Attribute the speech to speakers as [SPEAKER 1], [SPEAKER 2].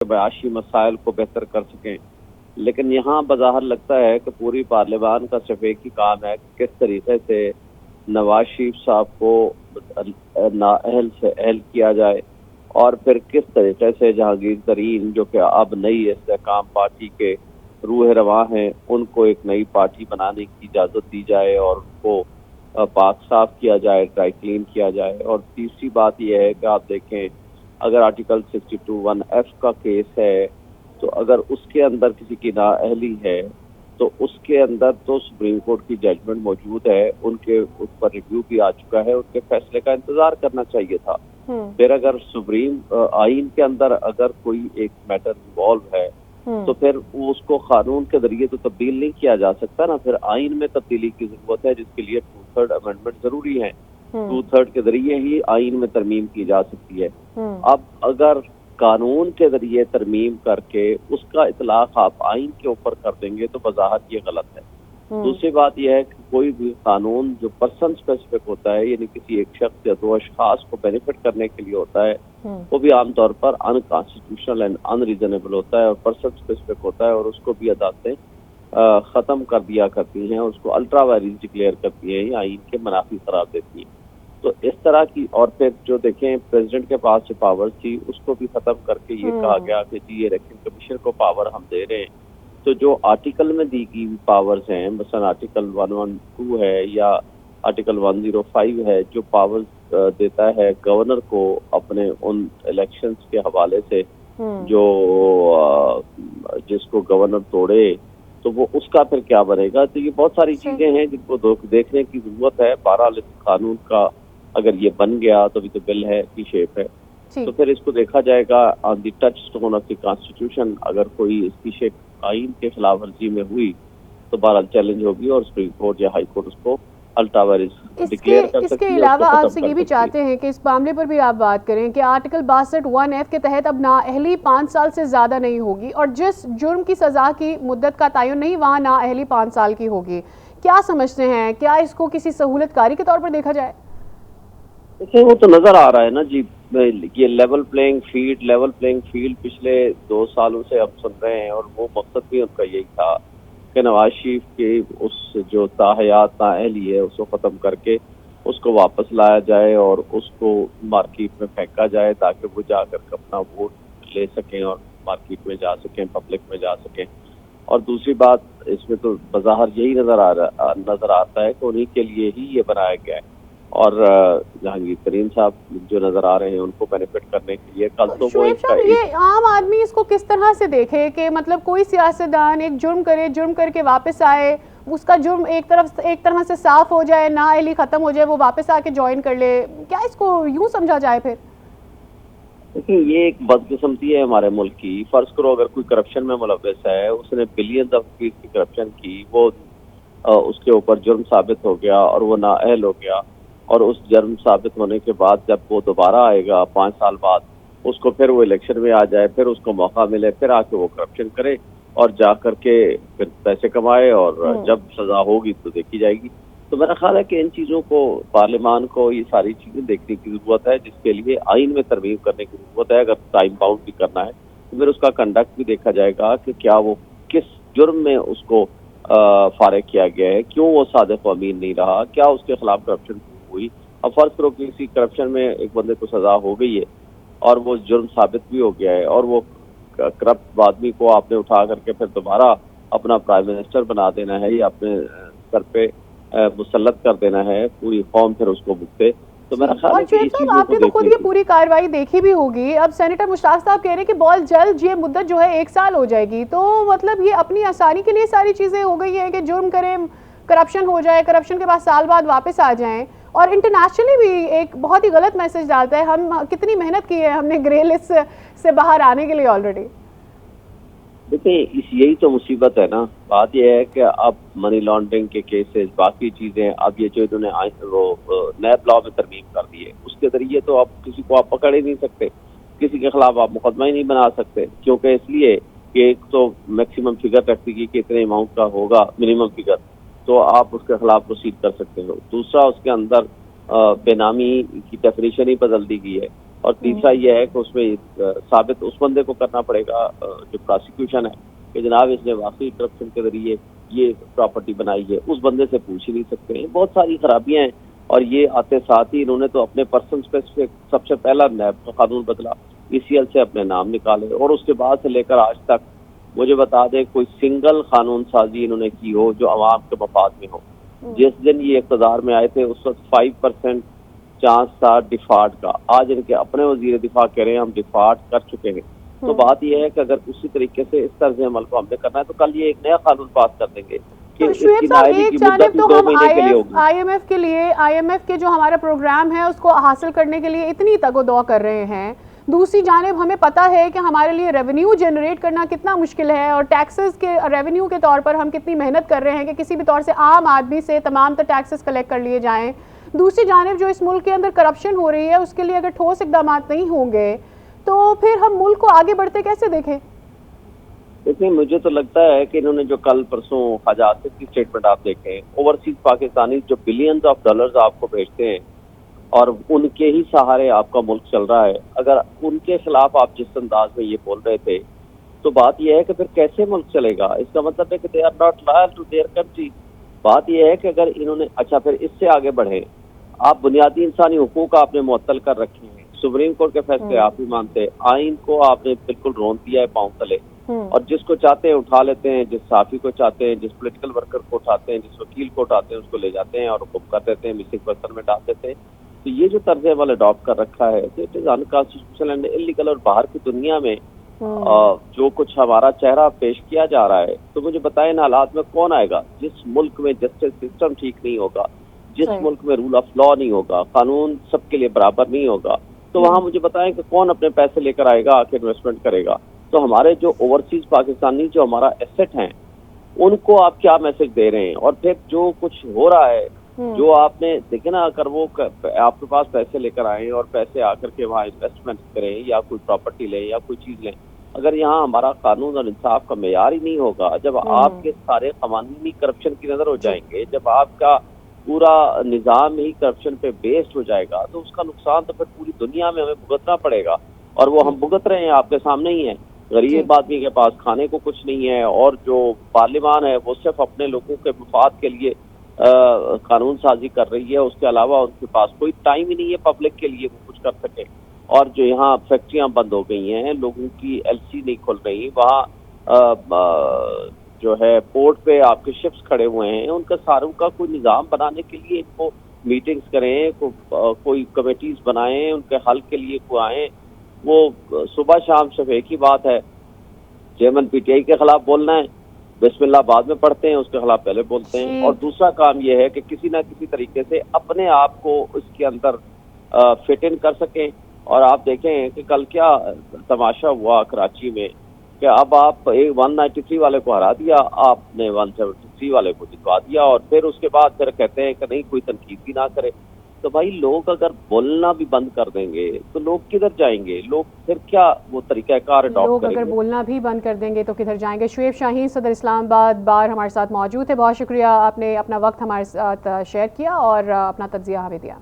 [SPEAKER 1] معاشی مسائل کو بہتر کر سکیں، لیکن یہاں بظاہر لگتا ہے کہ پوری پارلیمان کا صرف ایک ہی کام ہے کہ کس طریقے سے نواز شریف صاحب کو نااہل سے اہل کیا جائے، اور پھر کس طریقے سے جہانگیر ترین جو کہ اب نئی استحکام پارٹی کے روح رواں ہیں ان کو ایک نئی پارٹی بنانے کی اجازت دی جائے اور ان کو پاک صاف کیا جائے، ڈرائی کلین کیا جائے۔ اور تیسری بات یہ ہے کہ آپ دیکھیں اگر آرٹیکل 62(1)(f) کا کیس ہے تو اگر اس کے اندر کسی کی نااہلی ہے تو اس کے اندر تو سپریم کورٹ کی ججمنٹ موجود ہے، ان کے اس پر ریویو بھی آ چکا ہے، ان کے فیصلے کا انتظار کرنا چاہیے تھا۔ پھر اگر سپریم آئین کے اندر اگر کوئی ایک میٹر انوالو ہے تو پھر اس کو قانون کے ذریعے تو تبدیل نہیں کیا جا سکتا نا، پھر آئین میں تبدیلی کی ضرورت ہے جس کے لیے 2/3 امینڈمنٹ ضروری ہے، 2/3 کے ذریعے ہی آئین میں ترمیم کی جا سکتی ہے۔ اب اگر قانون کے ذریعے ترمیم کر کے اس کا اطلاق آپ آئین کے اوپر کر دیں گے تو بظاہر یہ غلط ہے۔ دوسری بات یہ ہے کہ کوئی بھی قانون جو پرسن اسپیسیفک ہوتا ہے، یعنی کسی ایک شخص یا دو اشخاص کو بینیفٹ کرنے کے لیے ہوتا ہے، وہ بھی عام طور پر ان کانسٹیٹیوشنل اینڈ ان ریزنیبل ہوتا ہے اور پرسن اسپیسیفک ہوتا ہے، اور اس کو بھی عدالتیں ختم کر دیا کرتی ہیں، اس کو الٹرا وائرس ڈکلیئر کرتی ہیں یا آئین کے منافی قرار دیتی ہیں۔ تو اس طرح کی، اور پھر جو دیکھیں پریزیڈنٹ کے پاس جو پاور تھی اس کو بھی ختم کر کے یہ کہا گیا کہ جی الیکشن کمیشن کو پاور ہم دے رہے ہیں، تو جو آرٹیکل میں دی گئی پاورز ہیں، مثلا آرٹیکل 112 ہے یا آرٹیکل 105 ہے، جو پاورز دیتا ہے گورنر کو اپنے ان الیکشنز کے حوالے سے جو جس کو گورنر توڑے تو وہ اس کا پھر کیا بنے گا۔ تو یہ بہت ساری چیزیں ہیں جن کو دیکھنے کی ضرورت ہے۔ بہرحال اس قانون کا اگر یہ بن گیا تو بھی تو بل ہے کی شیپ ہے، تو پھر اس کو دیکھا جائے گا on the touchstone of the constitution. اگر کوئی اس کی شیپ آئین کے خلاف ورزی میں ہوئی تو بہرحال چیلنج ہوگی اور سپریم کورٹ یا ہائی کورٹ اس کو الٹا وائرس ڈکلیئر کر سکتی ہے۔
[SPEAKER 2] اس کے علاوہ آپ سے یہ بھی چاہتے ہیں کہ اس معاملے پر بھی آپ بات کریں کہ آرٹیکل 62(1)(f) کے تحت اب نااہلی 5 سال سے زیادہ نہیں ہوگی، اور جس جرم کی سزا کی مدت کا تعین نہیں وہاں نااہلی 5 سال کی ہوگی۔ کیا سمجھتے ہیں، کیا اس کو کسی سہولت کاری کے طور پر دیکھا جائے؟
[SPEAKER 1] دیکھیں وہ تو نظر آ رہا ہے نا جی، یہ لیول پلینگ فیلڈ پچھلے 2 سالوں سے ہم سن رہے ہیں، اور وہ مقصد بھی ان کا یہی تھا کہ نواز شریف کی اس جو تاحیات نااہلی ہے اس کو ختم کر کے اس کو واپس لایا جائے اور اس کو مارکیٹ میں پھینکا جائے تاکہ وہ جا کر اپنا ووٹ لے سکیں اور مارکیٹ میں جا سکیں، پبلک میں جا سکیں۔ اور دوسری بات اس میں تو بظاہر یہی نظر آتا ہے کہ انہی کے لیے ہی یہ بنایا گیا ہے، اور جہانگیر ترین صاحب جو نظر آ رہے ہیں ان کو بینیفٹ کرنے کے لیے کل تو وہ
[SPEAKER 2] شعیب صاحب، یہ عام آدمی اس کو کس طرح سے دیکھے کہ مطلب کوئی سیاستدان ایک جرم کرے، جرم کر کے واپس آئے، اس کا جرم ایک طرح سے صاف ہو جائے، نااہلی ختم ہو جائے، وہ واپس آ کے جوائن کر لے، کیا اس کو یوں سمجھا جائے پھر؟
[SPEAKER 1] دیکھیں یہ ایک بدقسمتی ہے ہمارے ملک کی۔ فرض کرو اگر کوئی کرپشن میں ملوث ہے، اس نے بلینز آف روپیز کی کرپشن کی، وہ اس کے اوپر جرم ثابت ہو گیا اور وہ نااہل ہو گیا، اور اس جرم ثابت ہونے کے بعد جب وہ دوبارہ آئے گا 5 سال بعد، اس کو پھر وہ الیکشن میں آ جائے، پھر اس کو موقع ملے، پھر آ کے وہ کرپشن کرے اور جا کر کے پھر پیسے کمائے، اور جب سزا ہوگی تو دیکھی جائے گی۔ تو میرا خیال ہے کہ ان چیزوں کو پارلیمان کو یہ ساری چیزیں دیکھنے کی ضرورت ہے، جس کے لیے آئین میں ترمیم کرنے کی ضرورت ہے۔ اگر ٹائم باؤنڈ بھی کرنا ہے تو پھر اس کا کنڈکٹ بھی دیکھا جائے گا کہ کیا وہ کس جرم میں اس کو فارغ کیا گیا ہے، کیوں وہ صادق و امین نہیں رہا، کیا اس کے خلاف کرپشن ہوئی۔ اب فرض کرو کہ کسی کرپشن میں ایک بندے کو سزا ہو گئی ہے اور وہ جرم ثابت بھی ہو گیا ہے، اور وہ کرپٹ آدمی کو آپ نے اٹھا کر کے پھر دوبارہ اپنا پرائم منسٹر بنا دینا ہے یا اپنے سر پہ مسلط کر دینا ہے، پوری قوم پھر اس کو بھگتے۔ تو میرا خیال ہے کہ اس چیزوں
[SPEAKER 2] آپ نے تو خود یہ پوری کارروائی دیکھی بھی ہوگی، اب سینیٹر مشتاق صاحب کہہ رہے ہیں کہ بہت جلد یہ مدت جو ہے 1 سال ہو جائے گی، تو مطلب یہ اپنی آسانی کے لیے ساری چیزیں ہو گئی ہیں کہ جرم کریں، کرپشن ہو جائے، کرپشن کے بعد سال بعد واپس آ جائیں، اور انٹرنیشنلی بھی ایک بہت ہی غلط میسج ڈالتا ہے۔ ہم کتنی محنت کی ہے ہم نے گرے لسٹ سے باہر آنے کے لیے آلریڈی۔
[SPEAKER 1] دیکھیں یہی تو مصیبت ہے نا۔ بات یہ ہے کہ اب منی لانڈرنگ کے کیسز، باقی چیزیں، اب یہ جو انہوں نے نیب لا میں ترمیم کر دی ہے، اس کے ذریعے تو اب کسی کو آپ پکڑ ہی نہیں سکتے، کسی کے خلاف آپ مقدمہ ہی نہیں بنا سکتے، کیونکہ اس لیے کہ ایک تو میکسیمم فگر رکھتی گی کہ اتنے اماؤنٹ کا ہوگا منیمم فگر، تو آپ اس کے خلاف پروسیڈ کر سکتے ہو۔ دوسرا اس کے اندر بے نامی کی ڈیفینیشن ہی بدل دی گئی ہے، اور تیسرا یہ ہے کہ اس میں ثابت اس بندے کو کرنا پڑے گا جو پراسیکیوشن ہے کہ جناب اس نے واقعی کرپشن کے ذریعے یہ پراپرٹی بنائی ہے، اس بندے سے پوچھ ہی نہیں سکتے ہیں. بہت ساری خرابیاں ہیں. اور یہ آتے ساتھ ہی انہوں نے تو اپنے پرسن اسپیسیفک سب سے پہلا نیب کا قانون بدلا، ECL سے اپنے نام نکالے، اور اس کے بعد سے لے کر آج تک مجھے بتا دیں کوئی سنگل قانون سازی انہوں نے کی ہو جو عوام کے مفاد میں ہو. جس دن یہ اقتدار میں آئے تھے اس وقت 5% چانس تھا ڈیفالٹ کا. آج ان کے اپنے وزیر دفاع کہہ رہے ہیں ہم ڈیفالٹ کر چکے ہیں. تو بات یہ ہے کہ اگر اسی طریقے سے اس طرز عمل کو ہم نے کرنا ہے تو کل یہ ایک نیا قانون پاس کر دیں گے کہ اس کی نائبی کی مدت 2 مہینے کے لیے ہوگی.
[SPEAKER 2] آئی ایم ایف کے جو ہمارا پروگرام ہے اس کو حاصل کرنے کے لیے اتنی تگ و دو کر رہے ہیں، دوسری جانب ہمیں پتہ ہے کہ ہمارے لیے ریونیو جنریٹ کرنا کتنا مشکل ہے، اور ٹیکسز کے ریونیو کے طور پر ہم کتنی محنت کر رہے ہیں کہ کسی بھی طور سے عام آدمی سے تمام تر ٹیکسز کلیکٹ کر لیے جائیں. دوسری جانب جو اس ملک کے اندر کرپشن ہو رہی ہے اس کے لیے اگر ٹھوس اقدامات نہیں ہوں گے تو پھر ہم ملک کو آگے بڑھتے کیسے دیکھیں؟
[SPEAKER 1] دیکھیں مجھے تو لگتا ہے کہ انہوں نے جو کل پرسوں خواجہ آصف کی اسٹیٹمنٹ آپ دیکھیں، اوورسیز پاکستانی جو بلینز آف ڈالرز آپ کو بھیجتے ہیں اور ان کے ہی سہارے آپ کا ملک چل رہا ہے، اگر ان کے خلاف آپ جس انداز میں یہ بول رہے تھے تو بات یہ ہے کہ پھر کیسے ملک چلے گا؟ اس کا مطلب ہے کہ they are not loyal to their country. بات یہ ہے کہ اگر انہوں نے اچھا پھر اس سے آگے بڑھیں، آپ بنیادی انسانی حقوق آپ نے معطل کر رکھے ہیں، سپریم کورٹ کے فیصلے آپ ہی مانتے، آئین کو آپ نے بالکل رون دیا ہے پاؤں تلے، اور جس کو چاہتے ہیں اٹھا لیتے ہیں، جس صحافی کو چاہتے ہیں، جس پولیٹیکل ورکر کو اٹھاتے ہیں، جس وکیل کو اٹھاتے ہیں اس کو لے جاتے ہیں اور حکم کر دیتے ہیں، مسنگ پرسن میں ڈال دیتے ہیں. تو یہ جو طرز عمل اڈاپٹ کر رکھا ہے it is unconstitutional and illegal. اور باہر کی دنیا میں جو کچھ ہمارا چہرہ پیش کیا جا رہا ہے تو مجھے بتائیں ان حالات میں کون آئے گا؟ جس ملک میں جسٹس سسٹم ٹھیک نہیں ہوگا، جس ملک میں رول آف لا نہیں ہوگا، قانون سب کے لیے برابر نہیں ہوگا، تو وہاں مجھے بتائیں کہ کون اپنے پیسے لے کر آئے گا کہ انویسٹمنٹ کرے گا؟ تو ہمارے جو اوورسیز پاکستانی جو ہمارا ایسٹ ہیں ان کو آپ کیا میسج دے رہے ہیں؟ اور پھر جو کچھ ہو رہا ہے جو آپ نے دیکھیں نا، اگر وہ آپ کے پاس پیسے لے کر آئیں اور پیسے آ کر کے وہاں انویسٹمنٹ کریں یا کوئی پراپرٹی لیں یا کوئی چیز لیں، اگر یہاں ہمارا قانون اور انصاف کا معیار ہی نہیں ہوگا، جب آپ کے سارے قوانین ہی کرپشن کی نظر ہو جائیں گے، جب آپ کا پورا نظام ہی کرپشن پہ بیسڈ ہو جائے گا تو اس کا نقصان تو پھر پوری دنیا میں ہمیں بھگتنا پڑے گا. اور وہ ہم بھگت رہے ہیں آپ کے سامنے ہی ہیں. غریب آدمی کے پاس کھانے کو کچھ نہیں ہے، اور جو پارلیمان ہے وہ صرف اپنے لوگوں کے مفاد کے لیے قانون سازی کر رہی ہے، اس کے علاوہ ان کے پاس کوئی ٹائم ہی نہیں ہے پبلک کے لیے وہ کچھ کر سکے. اور جو یہاں فیکٹریاں بند ہو گئی ہیں، لوگوں کی LC نہیں کھل رہی، وہاں جو ہے پورٹ پہ آپ کے شپس کھڑے ہوئے ہیں، ان کا ساروں کا کوئی نظام بنانے کے لیے ان کو میٹنگز کریں، کوئی کمیٹیز بنائیں، ان کے حل کے لیے کو آئیں. وہ صبح شام صرف ایک ہی بات ہے، چیئرمین PTI کے خلاف بولنا ہے، بسم اللہ بعد میں پڑھتے ہیں، اس کے خلاف پہلے بولتے ہیں. اور دوسرا کام یہ ہے کہ کسی نہ کسی طریقے سے اپنے آپ کو اس کے اندر فٹ ان کر سکیں. اور آپ دیکھیں کہ کل کیا تماشا ہوا کراچی میں کہ اب آپ 193 والے کو ہرا دیا، آپ نے 173 والے کو جتوا دیا، اور پھر اس کے بعد پھر کہتے ہیں کہ نہیں کوئی تنقید بھی نہ کرے. تو بھائی لوگ اگر بولنا بھی بند کر دیں گے تو لوگ کدھر جائیں گے؟ لوگ پھر کیا وہ طریقہ کار اڈاپٹ کریں گے؟
[SPEAKER 2] لوگ اگر بولنا بھی بند کر دیں گے تو کدھر جائیں گے؟ شعیب شاہین صدر اسلام آباد بار ہمارے ساتھ موجود ہے. بہت شکریہ، آپ نے اپنا وقت ہمارے ساتھ شیئر کیا اور اپنا تجزیہ ہمیں دیا.